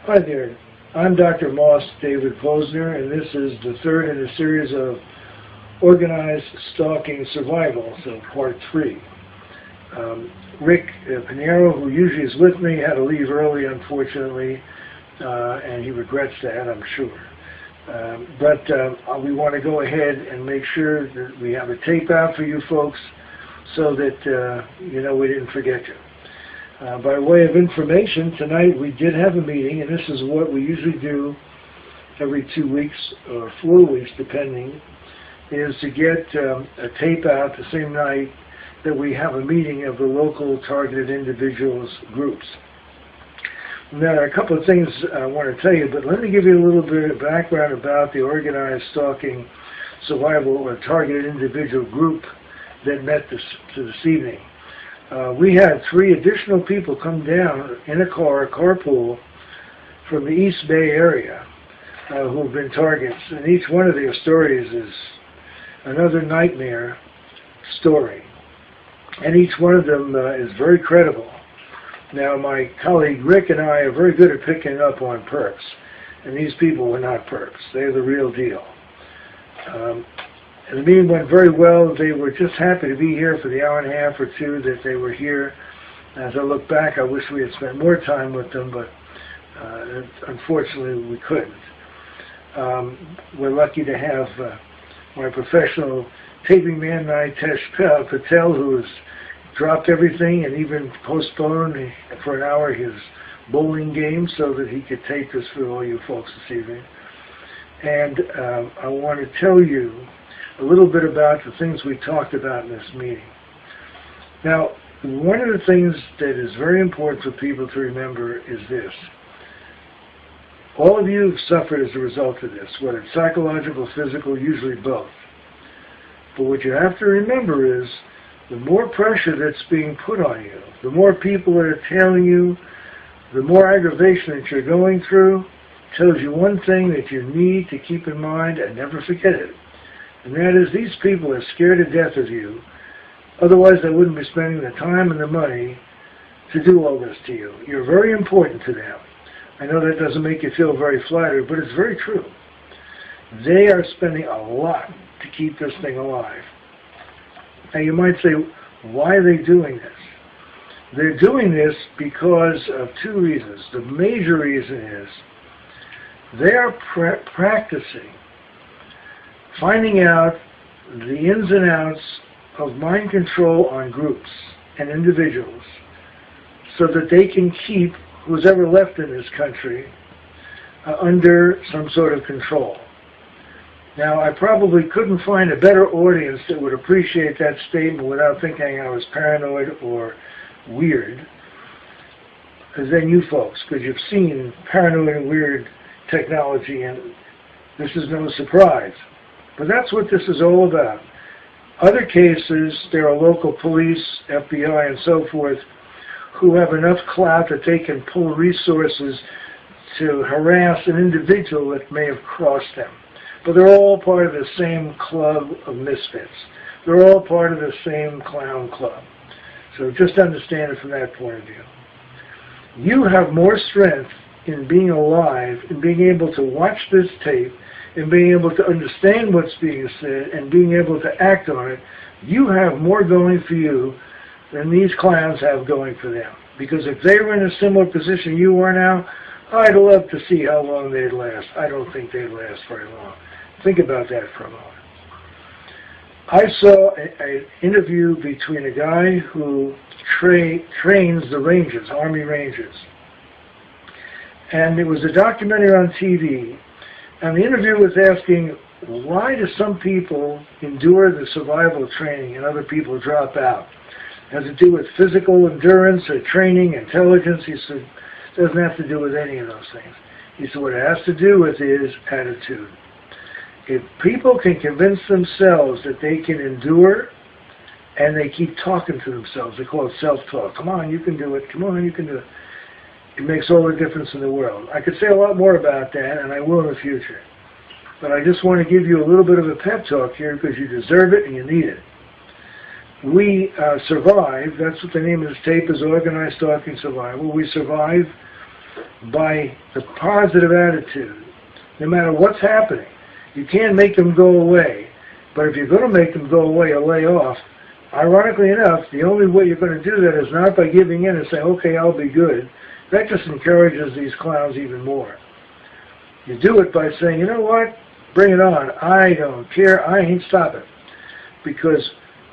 Hi there, I'm Dr. Moss David Posner, and this is the third in a series of Organized Stalking Survival, so part 3. Rick Pinheiro, who usually is with me, had to leave early, unfortunately, and he regrets that, I'm sure. But we want to go ahead and make sure that we have a tape out for you folks so that you know we didn't forget you. By way of information, tonight we did have a meeting, and this is what we usually do every 2 weeks or 4 weeks, depending, is to get a tape out the same night that we have a meeting of the local targeted individuals groups. And there are a couple of things I want to tell you, but let me give you a little bit of background about the Organized Stalking Survival or Targeted Individual group that met this evening. We had 3 additional people come down in a carpool from the East Bay area who have been targets, and each one of their stories is another nightmare story, and each one of them is very credible. Now, my colleague Rick and I are very good at picking up on perps, and these people were not perps. They're the real deal. And the meeting went very well. They were just happy to be here for the hour and a half or 2 that they were here. As I look back, I wish we had spent more time with them, but unfortunately we couldn't. We're lucky to have my professional taping man, Nitesh Patel, who has dropped everything and even postponed for an hour his bowling game so that he could tape this for all you folks this evening. And I want to tell you a little bit about the things we talked about in this meeting. Now, one of the things that is very important for people to remember is this. All of you have suffered as a result of this, whether it's psychological, physical, usually both. But what you have to remember is the more pressure that's being put on you, the more people that are telling you, the more aggravation that you're going through, tells you one thing that you need to keep in mind and never forget it. And that is, these people are scared to death of you. Otherwise, they wouldn't be spending the time and the money to do all this to you. You're very important to them. I know that doesn't make you feel very flattered, but it's very true. They are spending a lot to keep this thing alive. Now, you might say, why are they doing this? They're doing this because of 2 reasons. The major reason is they are practicing finding out the ins and outs of mind control on groups and individuals so that they can keep who's ever left in this country under some sort of control. Now, I probably couldn't find a better audience that would appreciate that statement without thinking I was paranoid or weird than you folks, because you've seen paranoid and weird technology, and this is no surprise. But that's what this is all about. Other cases, there are local police, FBI, and so forth, who have enough clout that they can pull resources to harass an individual that may have crossed them. But they're all part of the same club of misfits. They're all part of the same clown club. So just understand it from that point of view. You have more strength in being alive, in being able to watch this tape, and being able to understand what's being said and being able to act on it. You have more going for you than these clowns have going for them. Because if they were in a similar position you are now, I'd love to see how long they'd last. I don't think they'd last very long. Think about that for a moment. I saw an interview between a guy who trains the Rangers, Army Rangers. And it was a documentary on TV. And the interview was asking, why do some people endure the survival training and other people drop out? Has it to do with physical endurance or training, intelligence? He said, it doesn't have to do with any of those things. He said, what it has to do with is attitude. If people can convince themselves that they can endure, and they keep talking to themselves, they call it self-talk. Come on, you can do it. Come on, you can do it. It makes all the difference in the world. I could say a lot more about that, and I will in the future. But I just want to give you a little bit of a pep talk here because you deserve it and you need it. We survive. That's what the name of this tape is, Organized Stalking Survival. We survive by the positive attitude, no matter what's happening. You can't make them go away, but if you're going to make them go away or lay off, ironically enough, the only way you're going to do that is not by giving in and saying, okay, I'll be good. That just encourages these clowns even more. You do it by saying, you know what, bring it on. I don't care. I ain't stopping. Because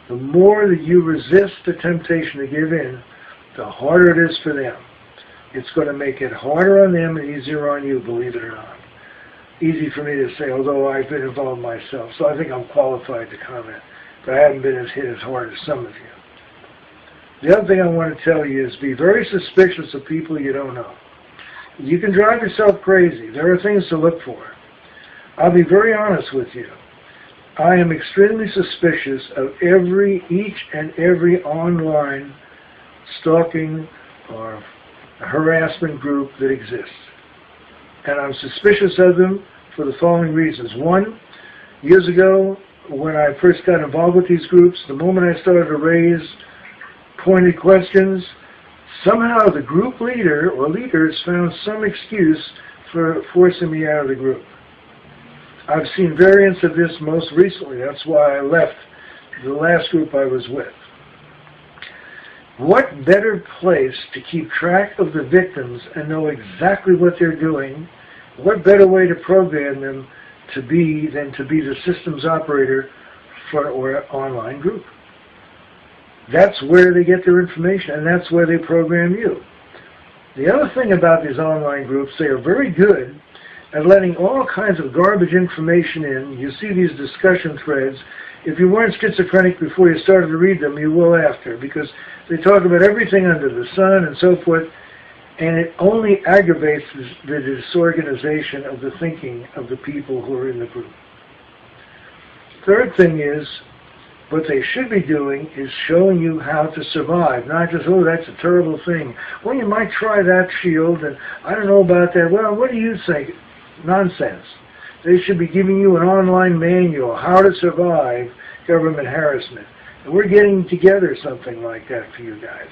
the more that you resist the temptation to give in, the harder it is for them. It's going to make it harder on them and easier on you, believe it or not. Easy for me to say, although I've been involved myself, so I think I'm qualified to comment. But I haven't been hit as hard as some of you. The other thing I want to tell you is be very suspicious of people you don't know. You can drive yourself crazy. There are things to look for. I'll be very honest with you. I am extremely suspicious of each and every online stalking or harassment group that exists. And I'm suspicious of them for the following reasons. One, years ago, when I first got involved with these groups, the moment I started to raise pointed questions, somehow the group leader or leaders found some excuse for forcing me out of the group. I've seen variants of this most recently. That's why I left the last group I was with. What better place to keep track of the victims and know exactly what they're doing? What better way to program them to be than to be the systems operator for an online group? That's where they get their information, and that's where they program you. The other thing about these online groups, they are very good at letting all kinds of garbage information in. You see these discussion threads. If you weren't schizophrenic before you started to read them, you will after, because they talk about everything under the sun and so forth, and it only aggravates the disorganization of the thinking of the people who are in the group. Third thing is, what they should be doing is showing you how to survive, not just, oh, that's a terrible thing. Well, you might try that shield, and I don't know about that. Well, what do you think? Nonsense. They should be giving you an online manual, how to survive government harassment. And we're getting together something like that for you guys.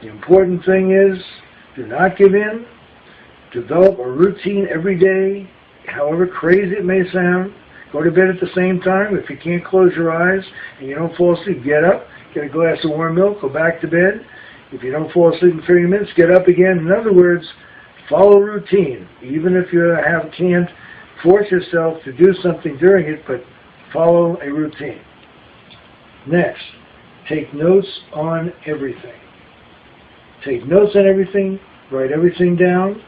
The important thing is, do not give in. Develop a routine every day, however crazy it may sound. Go to bed at the same time. If you can't close your eyes and you don't fall asleep, get up, get a glass of warm milk, go back to bed. If you don't fall asleep in 30 minutes, get up again. In other words, follow routine. Even if you can't force yourself to do something during it, but follow a routine. Next, take notes on everything. Take notes on everything, write everything down.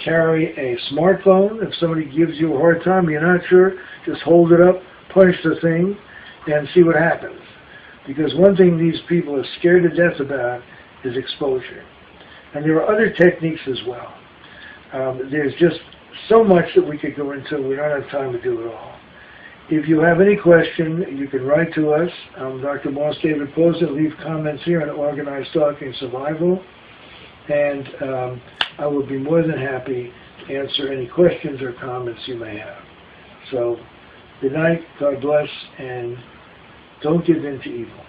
Carry a smartphone. If somebody gives you a hard time, you're not sure, just hold it up, punch the thing, and see what happens. Because one thing these people are scared to death about is exposure. And there are other techniques as well. There's just so much that we could go into. We don't have time to do it all. If you have any question, you can write to us. I'm Dr. Moss David Posen. Leave comments here on organized stalking survival. And I will be more than happy to answer any questions or comments you may have. So, good night, God bless, and don't give in to evil.